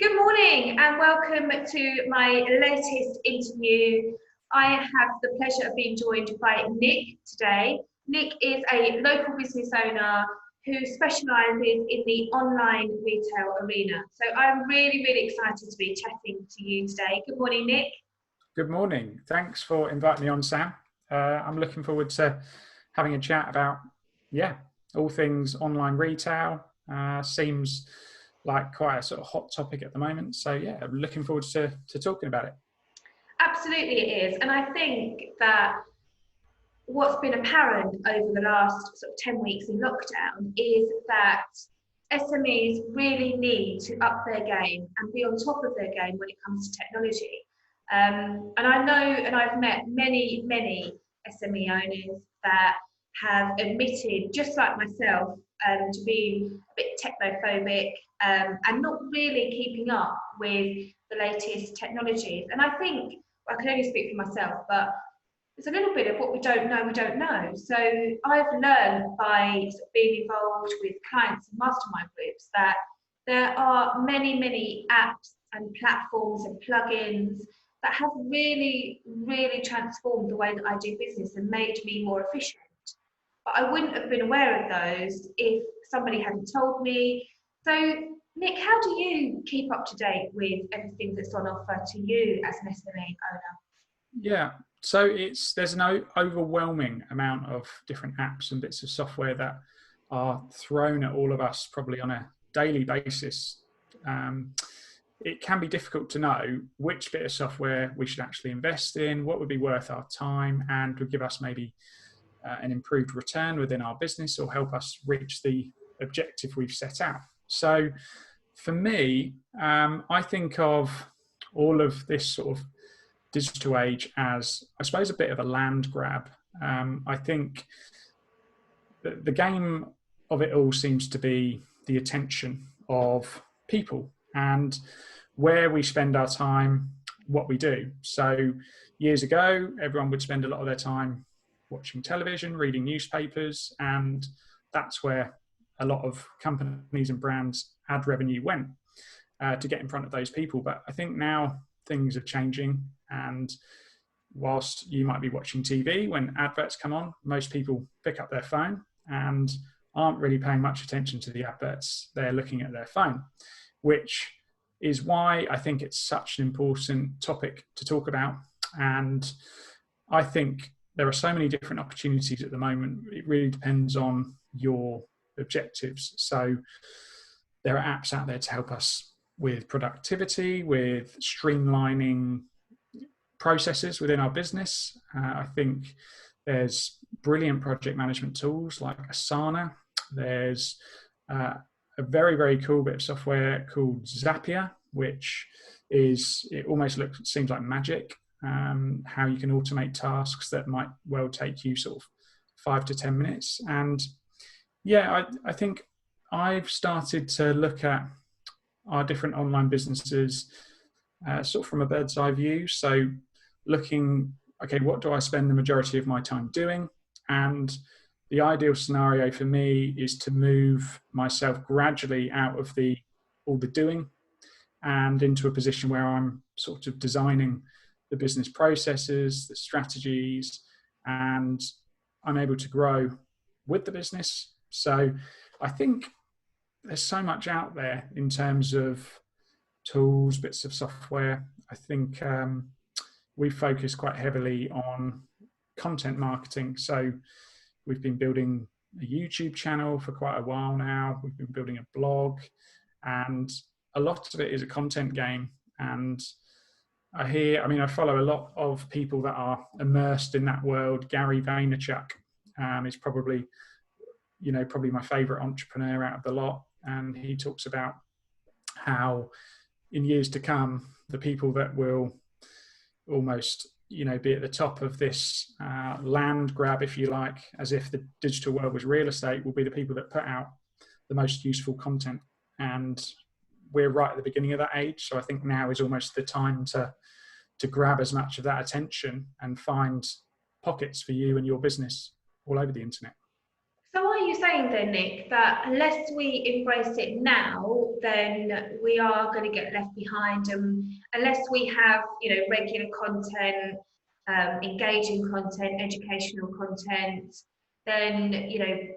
Good morning and welcome to my latest interview. I have the pleasure of being joined by Nick today. Nick is a local business owner who specialises in the online retail arena. So I'm really excited to be chatting to you today. Good morning, Nick. Good morning. Thanks for inviting me on, Sam. I'm looking forward to having a chat about, all things online retail. Seems like quite a sort of hot topic at the moment. So I'm looking forward to talking about it. Absolutely it is. And I think that what's been apparent over the last sort of 10 weeks in lockdown is that SMEs really need to up their game and be on top of their game when it comes to technology. And I know, and I've met many SME owners that have admitted, just like myself, to being a bit technophobic and not really keeping up with the latest technologies. And I think, I can only speak for myself, but it's a little bit of what we don't know. So I've learned by being involved with clients and mastermind groups that there are many apps and platforms and plugins that have really transformed the way that I do business and made me more efficient. But I wouldn't have been aware of those if somebody hadn't told me. So Nick, how do you keep up to date with everything that's on offer to you as an SME owner? Yeah, so there's an overwhelming amount of different apps and bits of software that are thrown at all of us probably on a daily basis. It can be difficult to know which bit of software we should actually invest in, what would be worth our time and would give us maybe an improved return within our business or help us reach the objective we've set out. So for me, I think of all of this sort of digital age as, I suppose, a bit of a land grab. I think the game of it all seems to be the attention of people and where we spend our time, what we do. So years ago, everyone would spend a lot of their time watching television, reading newspapers, and that's where a lot of companies and brands ad revenue went to get in front of those people. But I think now things are changing, and whilst you might be watching TV, when adverts come on, most people pick up their phone and aren't really paying much attention to the adverts. They're looking at their phone, which is why I think it's such an important topic to talk about. And I think there are so many different opportunities at the moment. It really depends on your objectives. So there are apps out there to help us with productivity, with streamlining processes within our business. I think there's brilliant project management tools like Asana. There's a very cool bit of software called Zapier, which it almost seems like magic. How you can automate tasks that might well take you sort of 5 to 10 minutes. And I think I've started to look at our different online businesses sort of from a bird's eye view. So looking, okay, what do I spend the majority of my time doing? And the ideal scenario for me is to move myself gradually out of all the doing and into a position where I'm sort of designing the business processes, the strategies, and I'm able to grow with the business. So I think there's so much out there in terms of tools, bits of software. I think we focus quite heavily on content marketing. So we've been building a YouTube channel for quite a while now. We've been building a blog, and a lot of it is a content game. And I follow a lot of people that are immersed in that world. Gary Vaynerchuk is probably my favorite entrepreneur out of the lot. And he talks about how in years to come, the people that will almost, be at the top of this land grab, if you like, as if the digital world was real estate, will be the people that put out the most useful content. And we're right at the beginning of that age. So I think now is almost the time to grab as much of that attention and find pockets for you and your business all over the internet. So are you saying saying then, Nick, that unless we embrace it now, then we are going to get left behind. And unless we have, regular content, engaging content, educational content, then,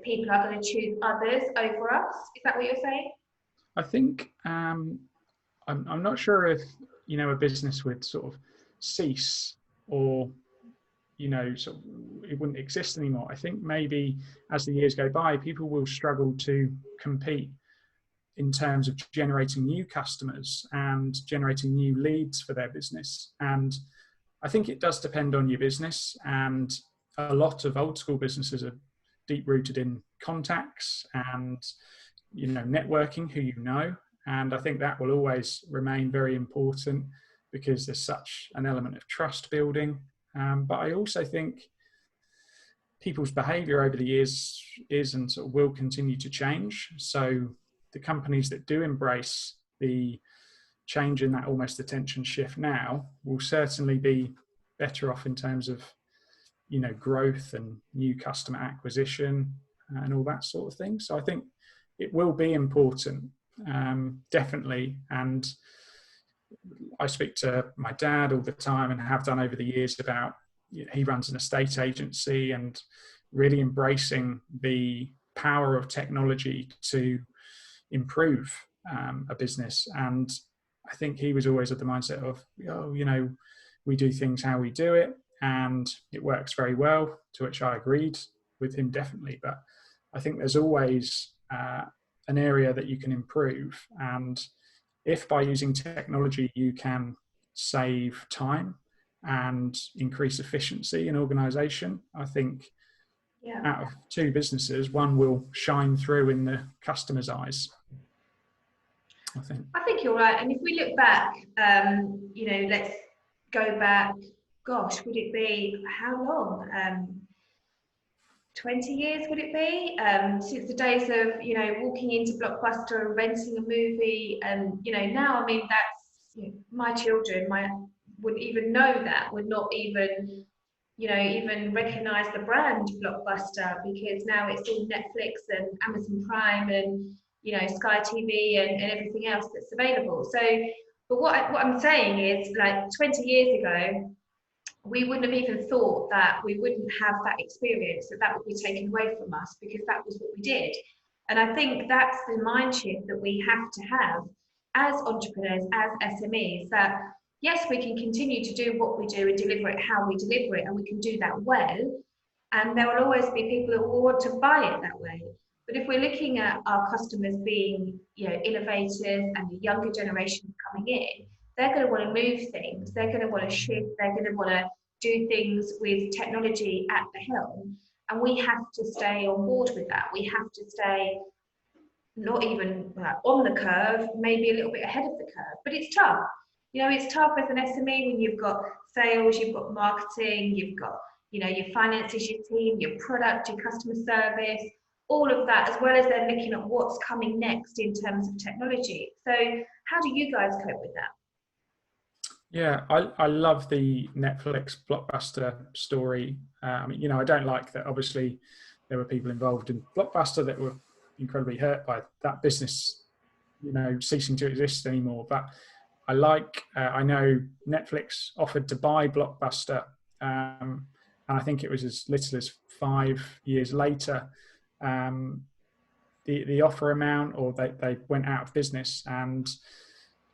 people are going to choose others over us. Is that what you're saying? I think I'm not sure if a business would sort of cease, or sort of, it wouldn't exist anymore. I think maybe as the years go by, people will struggle to compete in terms of generating new customers and generating new leads for their business. And I think it does depend on your business, and a lot of old school businesses are deep rooted in contacts and networking, who and I think that will always remain very important because there's such an element of trust building. But I also think people's behavior over the years is and sort of will continue to change. So the companies that do embrace the change in that almost attention shift now will certainly be better off in terms of growth and new customer acquisition and all that sort of thing. So I think it will be important, definitely. And I speak to my dad all the time, and have done over the years, about he runs an estate agency and really embracing the power of technology to improve a business. And I think he was always of the mindset of, we do things how we do it, and it works very well, to which I agreed with him, definitely. But I think there's always an area that you can improve. And if by using technology you can save time and increase efficiency in organization, I think out of two businesses, one will shine through in the customer's eyes. I think you're right. And if we look back, let's go back, gosh, would it be, how long? 20 years would it be? Since the days of, walking into Blockbuster and renting a movie. And, now, I mean, that's, my children wouldn't even know that, would not even, even recognize the brand Blockbuster, because now it's all Netflix and Amazon Prime and, Sky TV and everything else that's available. So, but what I'm saying is, like 20 years ago, we wouldn't have even thought that we wouldn't have that experience, that would be taken away from us, because that was what we did. And I think that's the mind shift that we have to have as entrepreneurs, as SMEs, that yes, we can continue to do what we do and deliver it how we deliver it, and we can do that well. And there will always be people that will want to buy it that way. But if we're looking at our customers being, innovators, and the younger generation coming in, they're going to want to move things. They're going to want to shift. They're going to want to do things with technology at the helm. And we have to stay on board with that. We have to stay not even on the curve, maybe a little bit ahead of the curve. But it's tough. It's tough as an SME when you've got sales, you've got marketing, you've got, your finances, your team, your product, your customer service, all of that, as well as then looking at what's coming next in terms of technology. So how do you guys cope with that? Yeah, I love the Netflix Blockbuster story. I don't like that. Obviously, there were people involved in Blockbuster that were incredibly hurt by that business, ceasing to exist anymore. But I know Netflix offered to buy Blockbuster, and I think it was as little as 5 years later, the offer amount, or they went out of business. And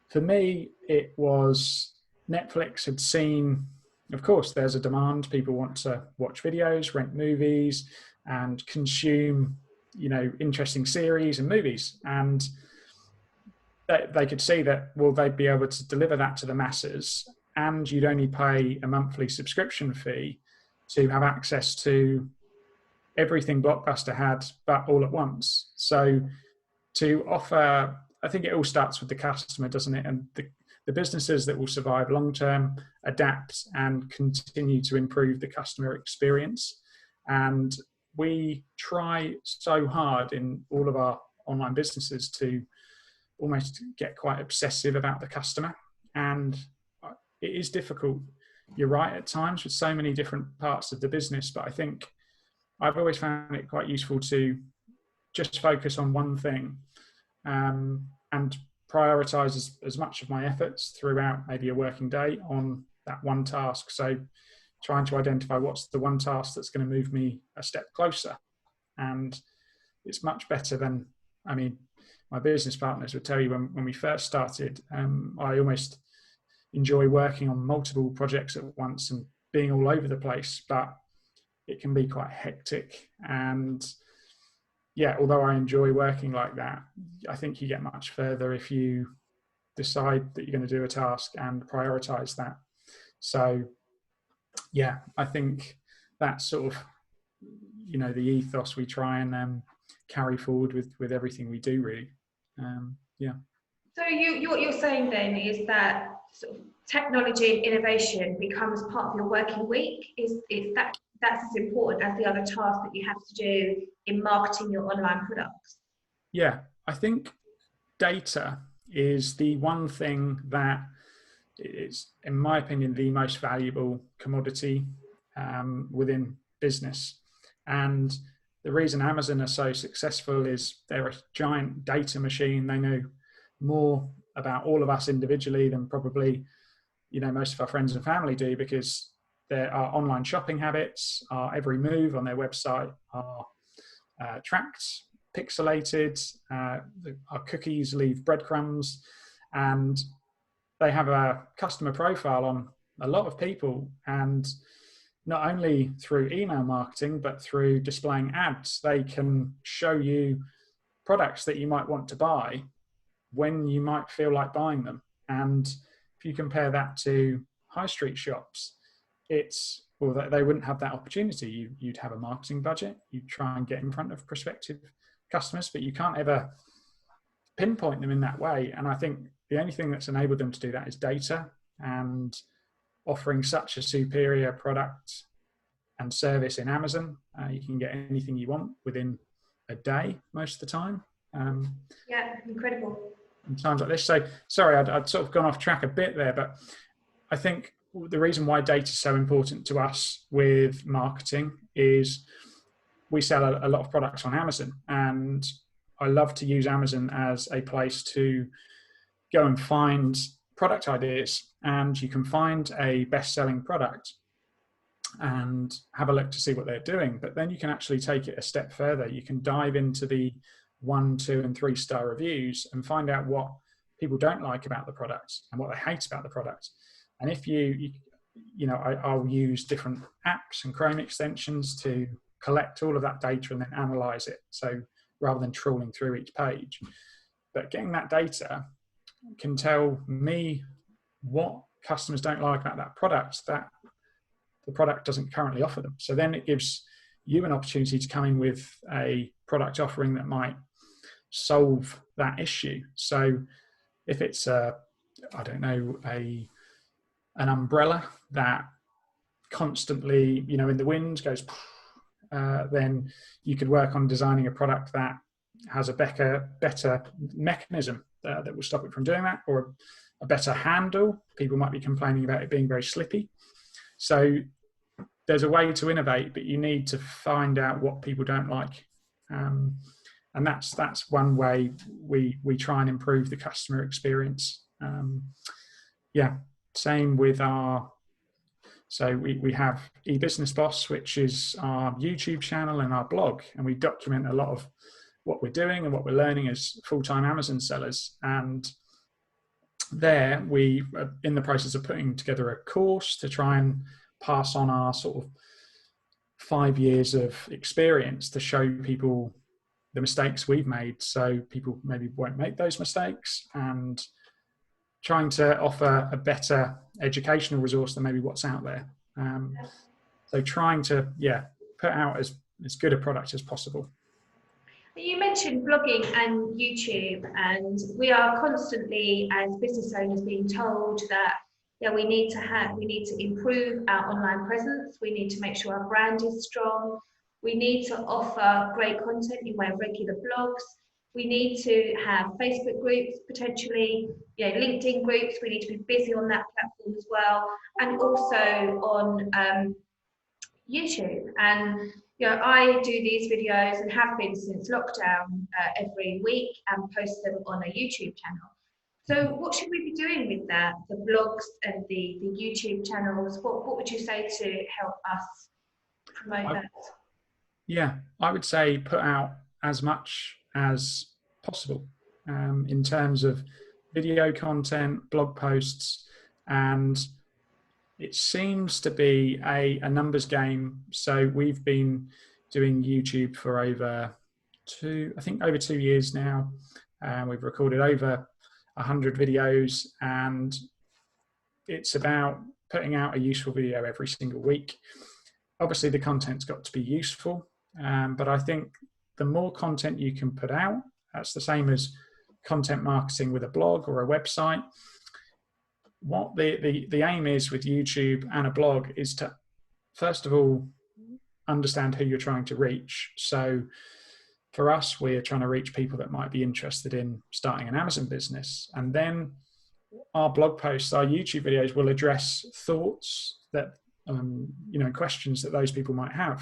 for me, it was Netflix had seen, of course, there's a demand. People want to watch videos, rent movies, and consume, interesting series and movies. And they could see that, well, they'd be able to deliver that to the masses, and you'd only pay a monthly subscription fee to have access to everything Blockbuster had, but all at once. So to offer, I think it all starts with the customer, doesn't it? And the businesses that will survive long-term adapt and continue to improve the customer experience. And we try so hard in all of our online businesses to almost get quite obsessive about the customer. And it is difficult. You're right, at times, with so many different parts of the business. But I think I've always found it quite useful to just focus on one thing, and prioritize as much of my efforts throughout maybe a working day on that one task. So trying to identify what's the one task that's going to move me a step closer. And it's much better than, I mean, my business partners would tell you when we first started, I almost enjoy working on multiple projects at once and being all over the place, but it can be quite hectic. And yeah, although I enjoy working like that, I think you get much further if you decide that you're going to do a task and prioritize that. So yeah, I think that's sort of, you know, the ethos we try and carry forward with everything we do, really. Yeah. So what you're saying then is that sort of technology and innovation becomes part of your working week. Is that's as important as the other tasks that you have to do in marketing your online products? Yeah, I think data is the one thing that is, in my opinion, the most valuable commodity within business. And the reason Amazon are so successful is they're a giant data machine. They know more about all of us individually than probably, you know, most of our friends and family do, because our online shopping habits, our every move on their website are tracked, pixelated, our cookies leave breadcrumbs, and they have a customer profile on a lot of people. And not only through email marketing, but through displaying ads, they can show you products that you might want to buy when you might feel like buying them. And if you compare that to high street shops, it's, well, they wouldn't have that opportunity. You'd have a marketing budget, you'd try and get in front of prospective customers, but you can't ever pinpoint them in that way. And I think the only thing that's enabled them to do that is data, and offering such a superior product and service in Amazon. You can get anything you want within a day most of the time. Yeah, incredible. In times like this. So sorry, I'd sort of gone off track a bit there, but I think the reason why data is so important to us with marketing is we sell a lot of products on Amazon, and I love to use Amazon as a place to go and find product ideas. And you can find a best-selling product and have a look to see what they're doing, but then you can actually take it a step further. You can dive into the 1, 2, and 3 star reviews and find out what people don't like about the product and what they hate about the product. And if you know, I'll use different apps and Chrome extensions to collect all of that data and then analyze it. So rather than trawling through each page, but getting that data can tell me what customers don't like about that product that the product doesn't currently offer them. So then it gives you an opportunity to come in with a product offering that might solve that issue. So if it's I don't know, an umbrella that constantly, you know, in the wind goes, then you could work on designing a product that has a better mechanism that will stop it from doing that, or a better handle. People might be complaining about it being very slippy. So there's a way to innovate, but you need to find out what people don't like. And that's one way we try and improve the customer experience. Yeah, same with so we have eBusiness Boss, which is our YouTube channel and our blog, and we document a lot of what we're doing and what we're learning as full-time Amazon sellers. And there we are in the process of putting together a course to try and pass on our sort of 5 years of experience to show people the mistakes we've made, so people maybe won't make those mistakes, and trying to offer a better educational resource than maybe what's out there. So trying to, put out as good a product as possible. You mentioned blogging and YouTube, and we are constantly, as business owners, being told that we need to improve our online presence. We need to make sure our brand is strong. We need to offer great content in way of regular blogs. We need to have Facebook groups, potentially, LinkedIn groups. We need to be busy on that platform as well, and also on YouTube. And I do these videos and have been since lockdown every week and post them on a YouTube channel. So what should we be doing with that? The blogs and the YouTube channels, what would you say to help us promote that? Yeah, I would say put out as much as possible in terms of video content, blog posts, and it seems to be a numbers game. So we've been doing YouTube for over 2 years now. We've recorded over 100 videos, and it's about putting out a useful video every single week. Obviously, the content's got to be useful, but I think the more content you can put out, that's the same as content marketing with a blog or a website. What the aim is with YouTube and a blog is to, first of all, understand who you're trying to reach. So for us, we're trying to reach people that might be interested in starting an Amazon business. And then our blog posts, our YouTube videos will address thoughts that, questions that those people might have.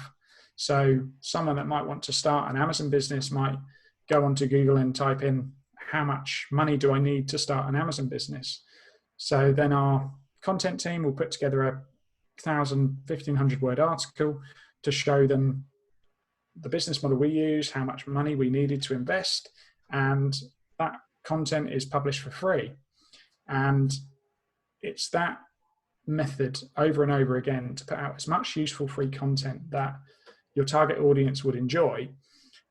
So someone that might want to start an Amazon business might go onto Google and type in, how much money do I need to start an Amazon business? So then our content team will put together a 1,500 word article to show them the business model we use, how much money we needed to invest, and that content is published for free. And it's that method over and over again to put out as much useful free content that your target audience would enjoy.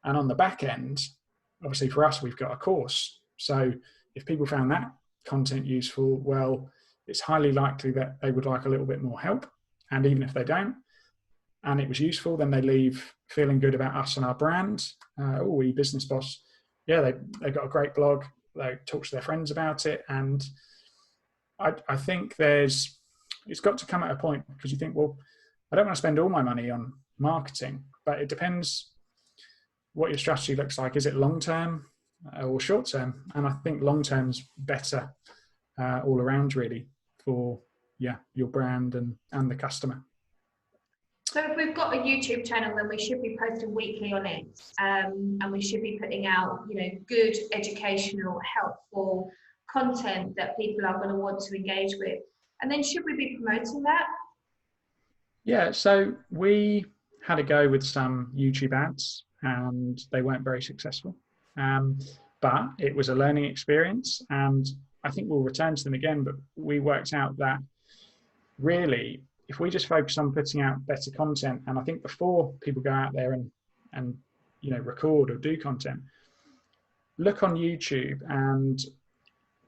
And on the back end, obviously for us, we've got a course. So if people found that content useful, well, it's highly likely that they would like a little bit more help. And even if they don't, and it was useful, then they leave feeling good about us and our brand. Business Boss, yeah, they got a great blog. They talk to their friends about it. And I think it's got to come at a point, because you think, well, I don't want to spend all my money on marketing, but it depends what your strategy looks like. Is it long-term or short-term? And I think long-term's better all around, really, for your brand and the customer. So if we've got a YouTube channel, then we should be posting weekly on it, and we should be putting out, good, educational, helpful content that people are going to want to engage with. And then should we be promoting that? Yeah, so we had a go with some YouTube ads, and they weren't very successful. But it was a learning experience, and I think we'll return to them again. But we worked out that really, if we just focus on putting out better content, and I think before people go out there and record or do content, look on YouTube, and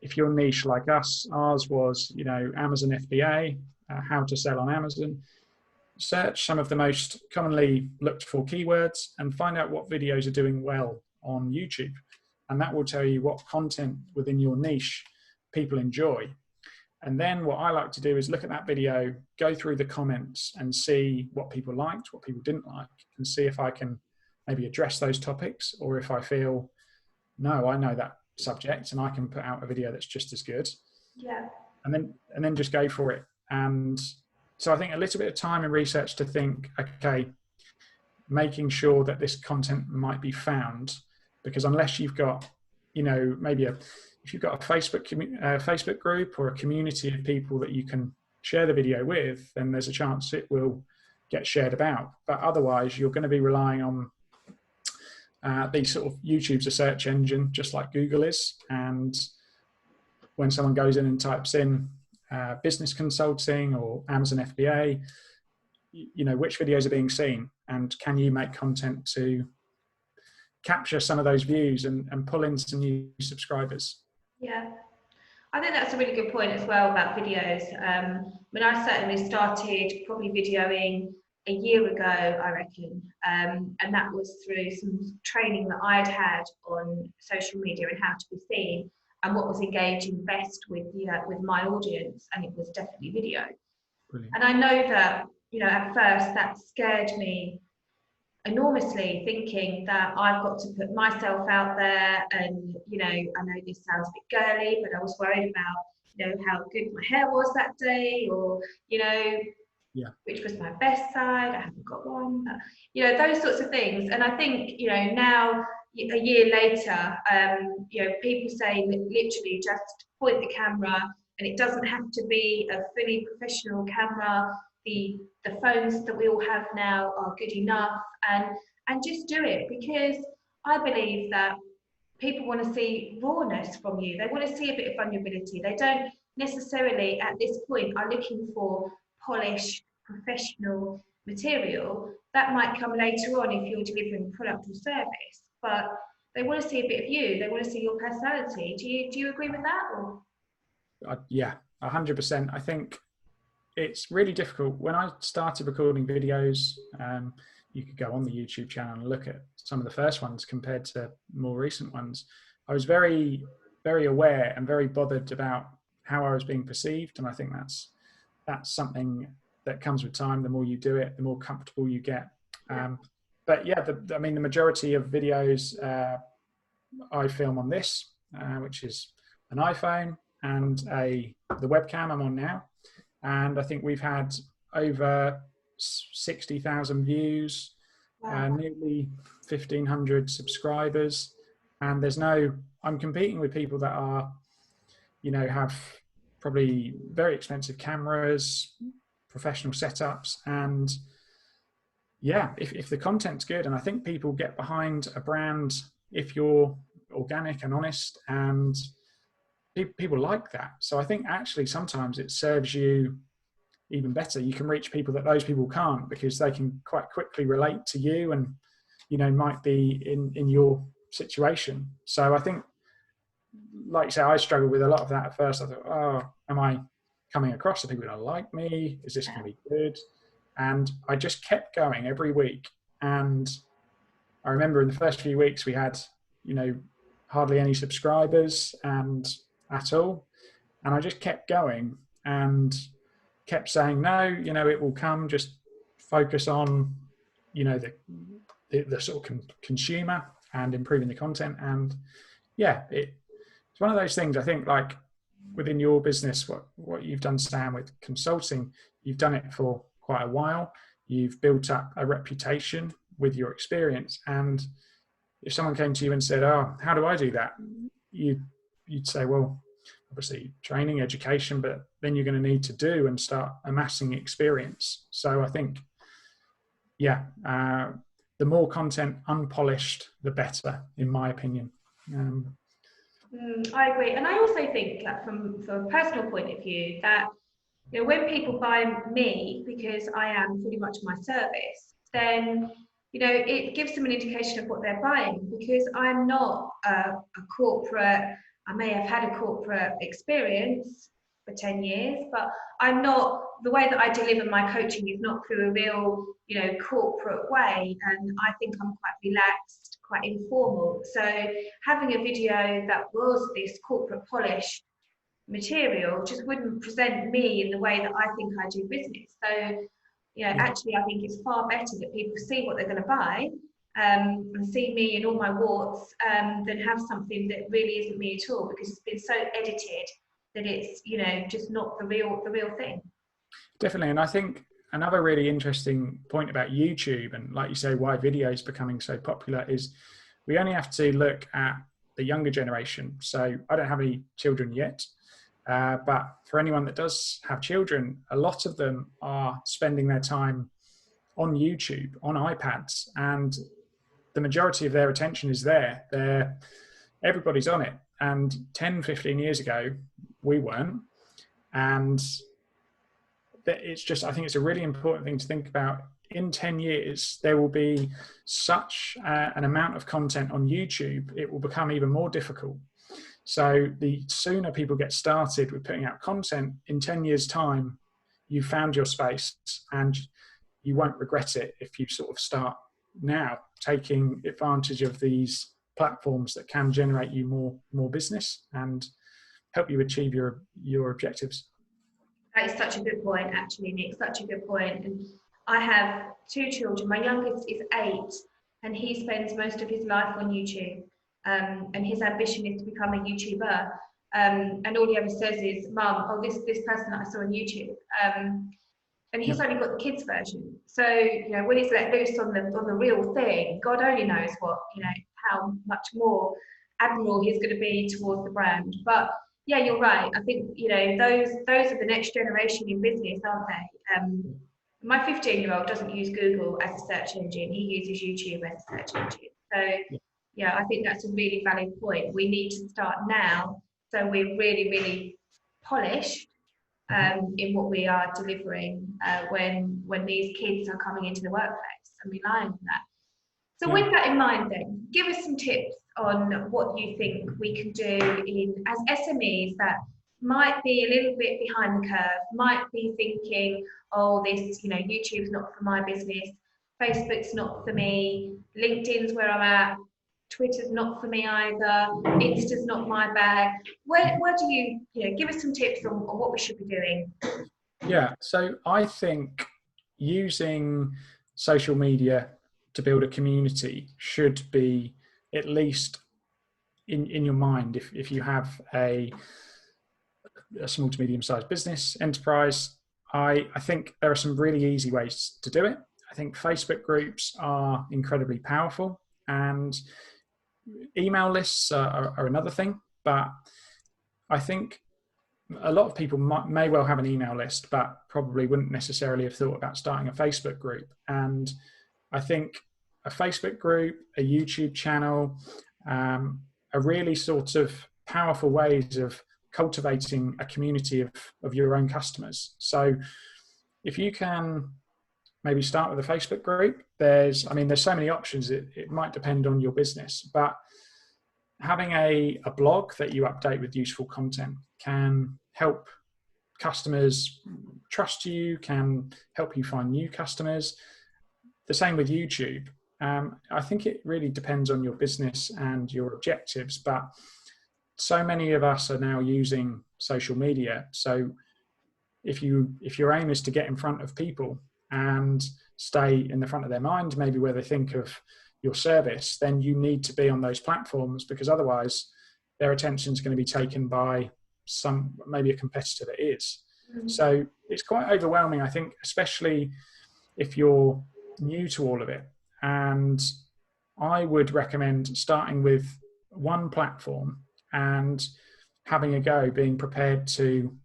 if your niche like ours was Amazon FBA, how to sell on Amazon, search some of the most commonly looked for keywords and find out what videos are doing well on YouTube, and that will tell you what content within your niche people enjoy. And then what I like to do is look at that video, go through the comments and see what people liked, what people didn't like, and see if I can maybe address those topics, or if I feel, no, I know that subject and I can put out a video that's just as good. Yeah. And then just go for it. And so I think a little bit of time and research to think, okay, making sure that this content might be found, because unless you've got, if you've got a Facebook group or a community of people that you can share the video with, then there's a chance it will get shared about. But otherwise, you're going to be relying on these sort of, YouTube's a search engine, just like Google is. And when someone goes in and types in business consulting or Amazon FBA, which videos are being seen, and can you make content to capture some of those views and pull in some new subscribers? Yeah, I think that's a really good point as well about videos. I certainly started probably videoing a year ago, I reckon, and that was through some training that I'd had on social media and how to be seen and what was engaging best with my audience, and it was definitely video. Brilliant. And I know that at first that scared me enormously, thinking that I've got to put myself out there, and I know this sounds a bit girly, but I was worried about how good my hair was that day, or which was my best side. I haven't got one, but you know, those sorts of things. And I think, you know, now a year later, you know, people say literally just point the camera, and it doesn't have to be a fully professional camera. The phones that we all have now are good enough, and just do it, because I believe that people want to see rawness from you. They want to see a bit of vulnerability. They don't necessarily at this point are looking for polished professional material. That might come later on if you're delivering a product or service, but they want to see a bit of you. They want to see your personality. Do you agree with that? Or? Yeah, 100%. I think it's really difficult. When I started recording videos, you could go on the YouTube channel and look at some of the first ones compared to more recent ones. I was very, very aware and very bothered about how I was being perceived. And I think that's something that comes with time. The more you do it, the more comfortable you get. But yeah, I mean, the majority of videos I film on this, which is an iPhone and the webcam I'm on now. And I think we've had over 60,000 views, nearly 1,500 subscribers. And I'm competing with people that are, you know, have probably very expensive cameras, professional setups. And yeah, if the content's good, and I think people get behind a brand if you're organic and honest, and people like that. So I think actually sometimes it serves you even better. You can reach people that those people can't, because they can quite quickly relate to you and, you know, might be in your situation. So I think, like you say, I struggled with a lot of that at first. I thought, oh, am I coming across? Are people going to like me? Is this going to be good? And I just kept going every week. And I remember in the first few weeks we had, you know, hardly any subscribers at all. And I just kept going and kept saying, no, you know, it will come, just focus on, you know, the sort of consumer and improving the content. And yeah, it's one of those things. I think, like within your business, what you've done, Sam, with consulting, you've done it for quite a while. You've built up a reputation with your experience. And if someone came to you and said, oh, how do I do that? You'd say, well, obviously training, education, but then you're going to need to do and start amassing experience. So I think, yeah, the more content unpolished, the better, in my opinion. I agree. And I also think that from a personal point of view, that, you know, when people buy me because I am pretty much my service, then, you know, it gives them an indication of what they're buying, because I'm not a corporate. I may have had a corporate experience for 10 years, but I'm not, the way that I deliver my coaching is not through a real, you know, corporate way. And I think I'm quite relaxed, quite informal. So having a video that was this corporate polished material just wouldn't present me in the way that I think I do business. So, you know, actually, I think it's far better that people see what they're going to buy, and see me in all my warts, than have something that really isn't me at all, because it's been so edited that it's, you know, just not the real thing. Definitely. And I think another really interesting point about YouTube, and like you say, why video is becoming so popular, is we only have to look at the younger generation. So I don't have any children yet, but for anyone that does have children, a lot of them are spending their time on YouTube, on iPads, and the majority of their attention is there. Everybody's on it. And 10, 15 years ago, we weren't. And it's just, I think it's a really important thing to think about. In 10 years, there will be such an amount of content on YouTube, it will become even more difficult. So the sooner people get started with putting out content, in 10 years' time, you've found your space, and you won't regret it if you sort of start now taking advantage of these platforms that can generate you more business and help you achieve your objectives. That is such a good point, actually, Nick, such a good point. And I have 2 children. My youngest is 8, and he spends most of his life on YouTube. And his ambition is to become a YouTuber. And all he ever says is, Mum, oh, this person that I saw on YouTube. and he's only got the kids version. So, you know, when he's let loose on the real thing, God only knows what, you know, how much more admiral he's going to be towards the brand. But yeah, you're right. I think, you know, those are the next generation in business, aren't they? My 15-year-old doesn't use Google as a search engine. He uses YouTube as a search engine. So yeah, I think that's a really valid point. We need to start now, so we're really, really polished in what we are delivering when these kids are coming into the workplace and relying on that. So with that in mind then, give us some tips on what you think we can do as SMEs that might be a little bit behind the curve, might be thinking, oh, this, you know, YouTube's not for my business, Facebook's not for me, LinkedIn's where I'm at, Twitter's not for me either, Insta's not my bag. Where do you know, give us some tips on what we should be doing? Yeah, so I think using social media to build a community should be at least in your mind if you have a small to medium-sized business enterprise. I think there are some really easy ways to do it. I think Facebook groups are incredibly powerful, and email lists are another thing. But I think a lot of people may well have an email list, but probably wouldn't necessarily have thought about starting a Facebook group. And I think a Facebook group, a YouTube channel, are really sort of powerful ways of cultivating a community of your own customers. So if you can maybe start with a Facebook group, there's so many options. It might depend on your business, but having a blog that you update with useful content can help customers trust you, can help you find new customers. The same with YouTube. I think it really depends on your business and your objectives, but so many of us are now using social media. So if your aim is to get in front of people and stay in the front of their mind, maybe where they think of your service, then you need to be on those platforms, because otherwise their attention is going to be taken by maybe a competitor that is. Mm-hmm. So it's quite overwhelming, I think, especially if you're new to all of it. And I would recommend starting with one platform and having a go, being prepared to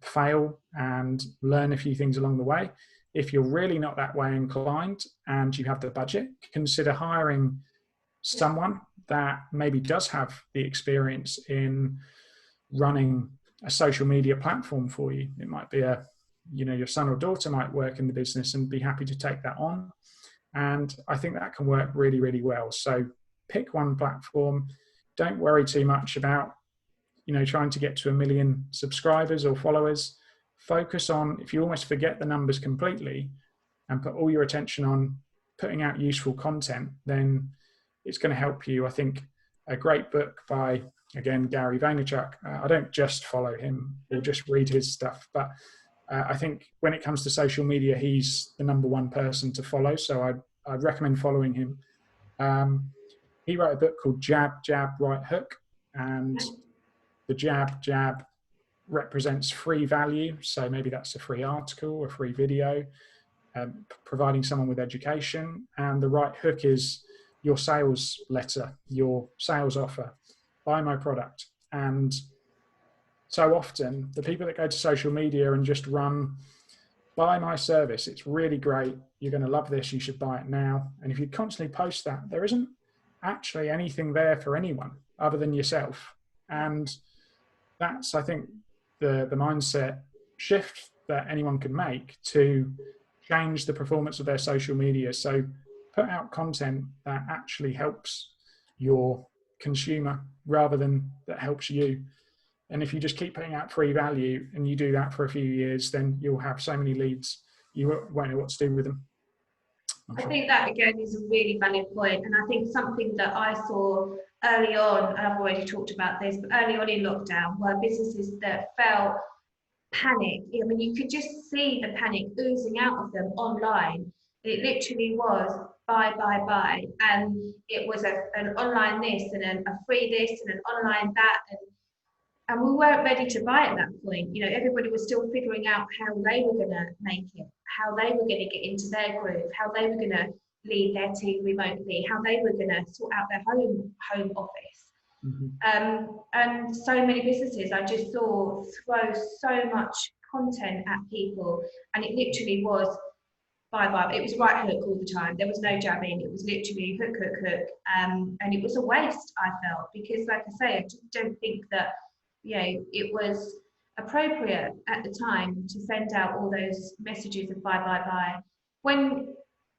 fail and learn a few things along the way. If you're really not that way inclined and you have the budget, consider hiring someone that maybe does have the experience in running a social media platform for you. It might be your son or daughter might work in the business and be happy to take that on. And I think that can work really, really well. So pick one platform. Don't worry too much about, trying to get to 1 million subscribers or followers. Focus on, if you almost forget the numbers completely and put all your attention on putting out useful content, then it's going to help you. I think a great book by, again, Gary Vaynerchuk. I don't just follow him or just read his stuff, but I think when it comes to social media, he's the number one person to follow. So I'd recommend following him. He wrote a book called Jab, Jab, Right Hook. And the jab represents free value. So maybe that's a free article, a free video, providing someone with education. And the right hook is your sales letter, your sales offer. Buy my product. And so often the people that go to social media and just run, buy my service, it's really great, you're going to love this, you should buy it now. And if you constantly post that, there isn't actually anything there for anyone other than yourself. And that's, I think, the mindset shift that anyone can make to change the performance of their social media. So put out content that actually helps your consumer rather than that helps you. And if you just keep putting out free value and you do that for a few years, then you'll have so many leads, you won't know what to do with them. I think that, again, is a really valid point. And I think something that I saw early on, and I've already talked about this, but early on in lockdown, were businesses that felt panic. I mean, you could just see the panic oozing out of them online. It literally was buy. And it was an online this and a free this and an online that. and we weren't ready to buy at that point. You know, everybody was still figuring out how they were going to make it, how they were going to get into their groove, how they were going to lead their team remotely, how they were going to sort out their home office. And so many businesses I just saw throw so much content at people, and it literally was bye. It was right hook all the time. There was no jabbing. It was literally hook. And it was a waste, I felt, because like I say, I just don't think that, you know, it was appropriate at the time to send out all those messages of bye. When,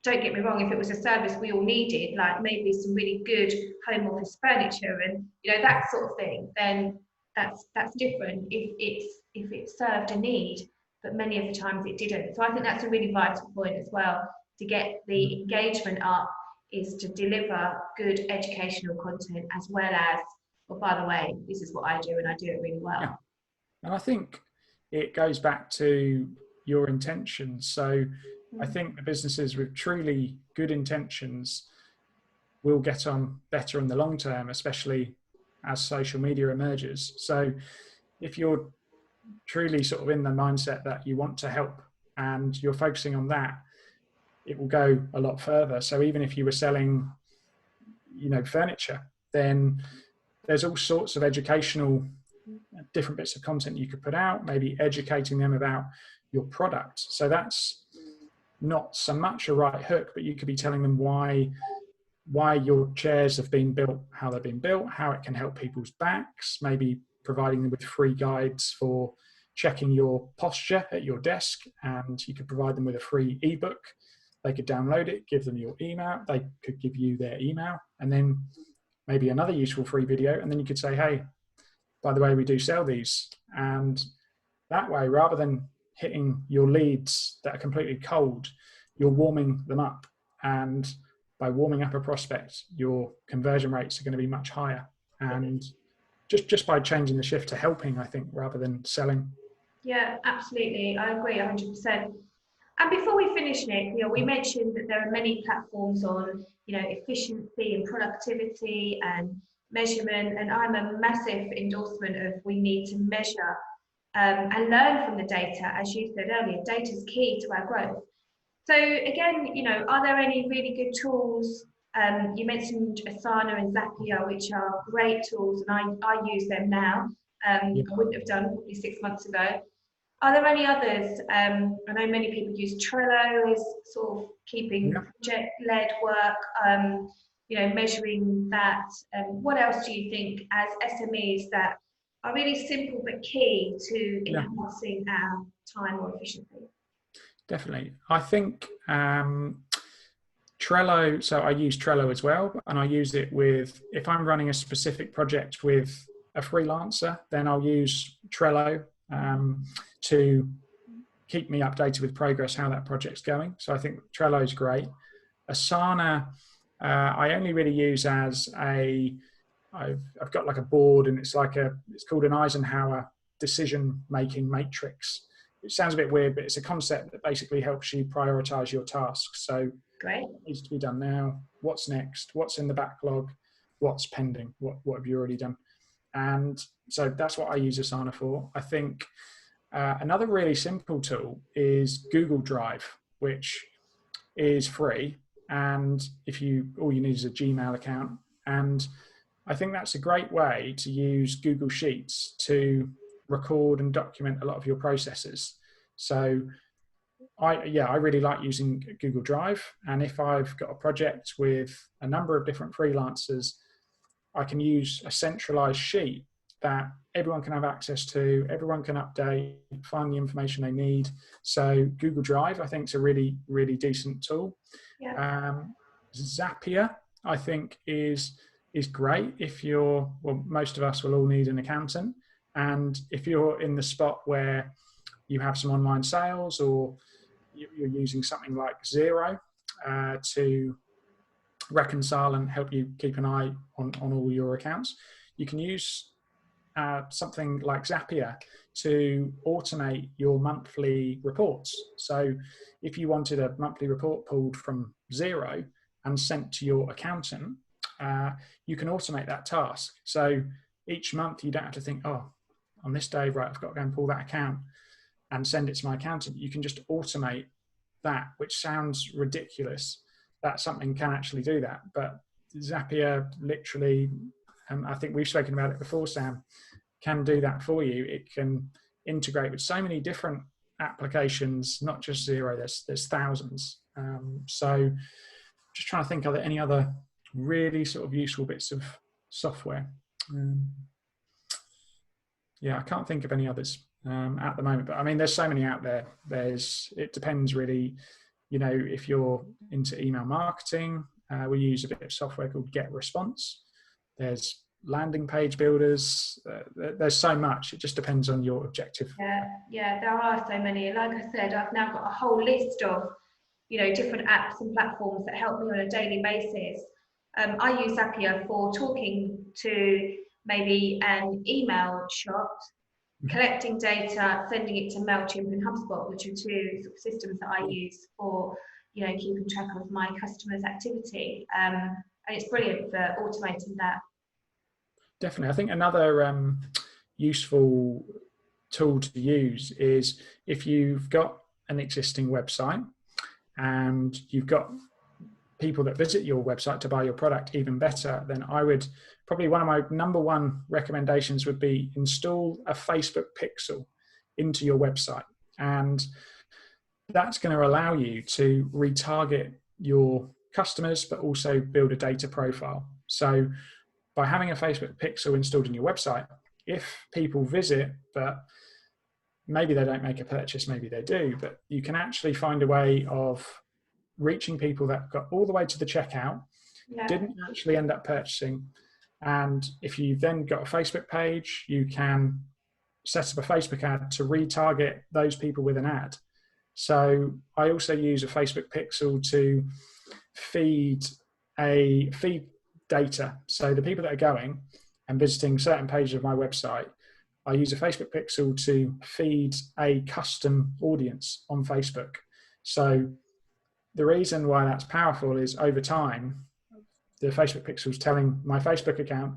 don't get me wrong, if it was a service we all needed, like maybe some really good home office furniture and, you know, that sort of thing, then that's different if it served a need. But many of the times it didn't. So I think that's a really vital point as well, to get the engagement up, is to deliver good educational content as well as, well, by the way, this is what I do and I do it really well. Yeah. And I think it goes back to your intentions. So I think the businesses with truly good intentions will get on better in the long term, especially as social media emerges. So if you're truly sort of in the mindset that you want to help and you're focusing on that, it will go a lot further. So even if you were selling, you know, furniture, then there's all sorts of educational different bits of content you could put out, maybe educating them about your product. So that's not so much a right hook, but you could be telling them why your chairs have been built, how they've been built, how it can help people's backs, maybe providing them with free guides for checking your posture at your desk, and you could provide them with a free ebook. They could download it, give them your email, they could give you their email, and then maybe another useful free video, and then you could say, hey, by the way, we do sell these. And that way, rather than hitting your leads that are completely cold, you're warming them up, and by warming up a prospect, your conversion rates are going to be much higher. And just by changing the shift to helping, I think, rather than selling. Yeah, absolutely. I agree 100%. And before we finish, Nick, you know, we mentioned that there are many platforms on, you know, efficiency and productivity and measurement. And I'm a massive endorsement of, we need to measure and learn from the data. As you said earlier, data is key to our growth. So again, you know, are there any really good tools? You mentioned Asana and Zapier, which are great tools, and I use them now. I wouldn't have done probably 6 months ago. Are there any others? I know many people use Trello as sort of keeping project-led work, you know, measuring that. What else do you think as SMEs that are really simple but key to enhancing our time or efficiency? Definitely. I think Trello, so I use Trello as well, and I use it with, if I'm running a specific project with a freelancer, then I'll use Trello to keep me updated with progress, how that project's going. So I think Trello is great. Asana, I only really use as I've got like a board, and it's called an Eisenhower decision-making matrix. It sounds a bit weird, but it's a concept that basically helps you prioritize your tasks. So great. What needs to be done now? What's next? What's in the backlog? What's pending? What have you already done? And so that's what I use Asana for. I think another really simple tool is Google Drive, which is free. And all you need is a Gmail account. And I think that's a great way to use Google Sheets to record and document a lot of your processes. So I really like using Google Drive. And if I've got a project with a number of different freelancers, I can use a centralized sheet that everyone can have access to, everyone can update, find the information they need. So Google Drive, I think, is a really, really decent tool. Yeah. Zapier, I think, is great if most of us will all need an accountant. And if you're in the spot where you have some online sales, or you're using something like Xero to reconcile and help you keep an eye on all your accounts, you can use something like Zapier to automate your monthly reports. So if you wanted a monthly report pulled from Xero and sent to your accountant, you can automate that task. So each month you don't have to think, oh, on this day, right, I've got to go and pull that account and send it to my accountant. You can just automate that, which sounds ridiculous that something can actually do that. But Zapier literally, I think we've spoken about it before, Sam, can do that for you. It can integrate with so many different applications, not just Xero, there's thousands. So just trying to think, are there any other really sort of useful bits of software? Yeah, I can't think of any others at the moment, but I mean, there's so many out there. It depends really, you know, if you're into email marketing, we use a bit of software called GetResponse. There's landing page builders. There's so much. It just depends on your objective. Yeah, there are so many. Like I said, I've now got a whole list of, you know, different apps and platforms that help me on a daily basis. I use Zapier for talking to maybe an email shop, collecting data, sending it to MailChimp and HubSpot, which are two sort of systems that I use for, you know, keeping track of my customers' activity. And it's brilliant for automating that. Definitely. I think another useful tool to use is if you've got an existing website and you've got people that visit your website to buy your product, even better, then I would probably, one of my number one recommendations would be install a Facebook pixel into your website. And that's going to allow you to retarget your customers, but also build a data profile. So by having a Facebook pixel installed in your website, if people visit, but maybe they don't make a purchase, maybe they do, but you can actually find a way of reaching people that got all the way to the checkout, didn't actually end up purchasing. And if you've then got a Facebook page, you can set up a Facebook ad to retarget those people with an ad. So I also use a Facebook pixel to feed data. So the people that are going and visiting certain pages of my website, I use a Facebook pixel to feed a custom audience on Facebook. So the reason why that's powerful is over time, the Facebook pixel is telling my Facebook account,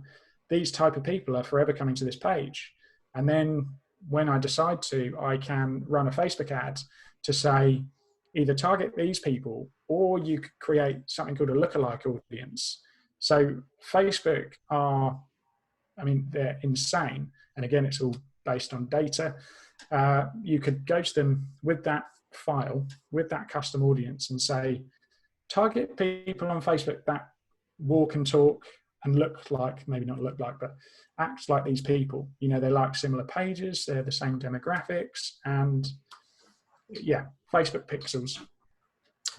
these type of people are forever coming to this page. And then when I decide to, I can run a Facebook ad to say, either target these people, or you could create something called a lookalike audience. So Facebook they're insane. And again, it's all based on data. You could go to them with that file, with that custom audience, and say, target people on Facebook that walk and talk and look like, maybe not look like, but act like these people. You know, they like similar pages, they're the same demographics, and yeah, Facebook pixels.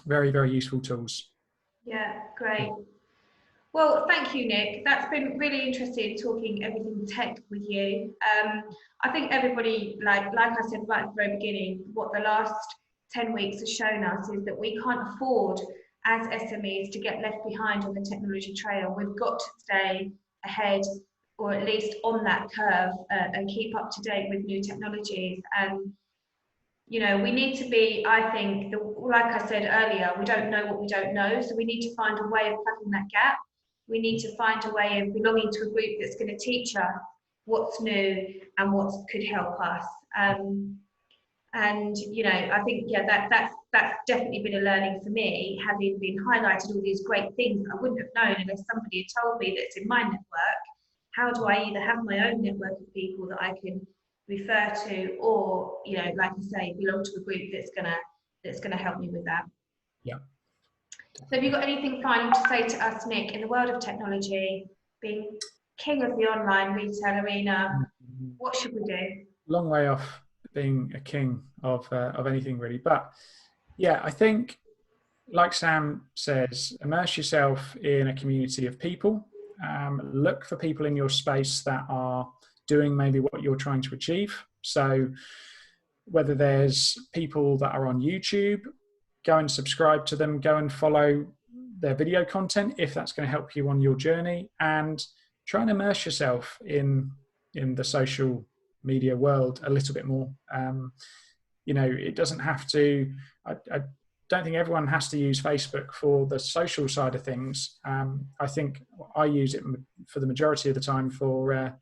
Very, very useful tools. Yeah, great. Well, thank you, Nick. That's been really interesting talking everything tech with you. I think everybody, like I said right at the very beginning, what the last 10 weeks has shown us is that we can't afford as SMEs to get left behind on the technology trail. We've got to stay ahead, or at least on that curve, and keep up to date with new technologies. And you know, we need to be, I think, like I said earlier, we don't know what we don't know, so we need to find a way of plugging that gap. We need to find a way of belonging to a group that's going to teach us what's new and what could help us. And you know, I think, yeah, that's definitely been a learning for me, having been highlighted all these great things I wouldn't have known unless somebody had told me that's in my network. How do I either have my own network of people that I can refer to, or, you know, like I say, belong to a group that's gonna help me with that. Yeah. So have you got anything final to say to us, Nick, in the world of technology, being king of the online retail arena, what should we do? Long way off being a king of anything really, but yeah, I think, like Sam says, immerse yourself in a community of people. Look for people in your space that are doing maybe what you're trying to achieve. So whether there's people that are on YouTube, go and subscribe to them, go and follow their video content if that's going to help you on your journey, and try and immerse yourself in the social media world a little bit more. You know, it doesn't have to, I don't think everyone has to use Facebook for the social side of things. I think I use it for the majority of the time for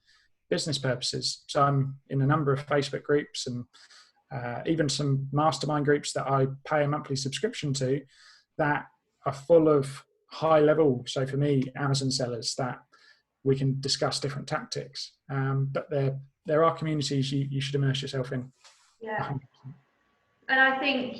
business purposes. So I'm in a number of Facebook groups and even some mastermind groups that I pay a monthly subscription to that are full of high level, so for me, Amazon sellers that we can discuss different tactics. But there are communities you should immerse yourself in. Yeah. 100%. And I think,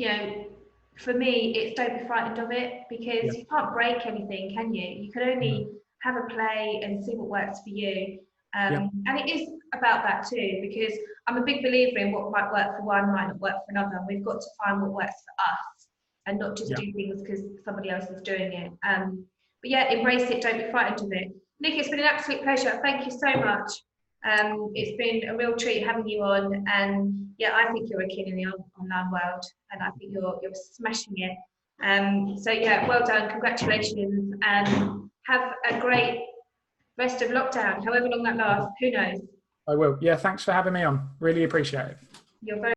for me, it's don't be frightened of it, because you can't break anything, can you? You can only have a play and see what works for you. And it is about that too, because I'm a big believer in what might work for one might not work for another. And we've got to find what works for us and not just do things because somebody else is doing it. But yeah, embrace it, don't be frightened of it. Nick, it's been an absolute pleasure. Thank you so much. It's been a real treat having you on, and yeah, I think you're a king in the online world, and I think you're smashing it. So yeah, well done, congratulations, and have a great rest of lockdown, however long that lasts. Who knows? I will. Yeah, thanks for having me on. Really appreciate it. You're very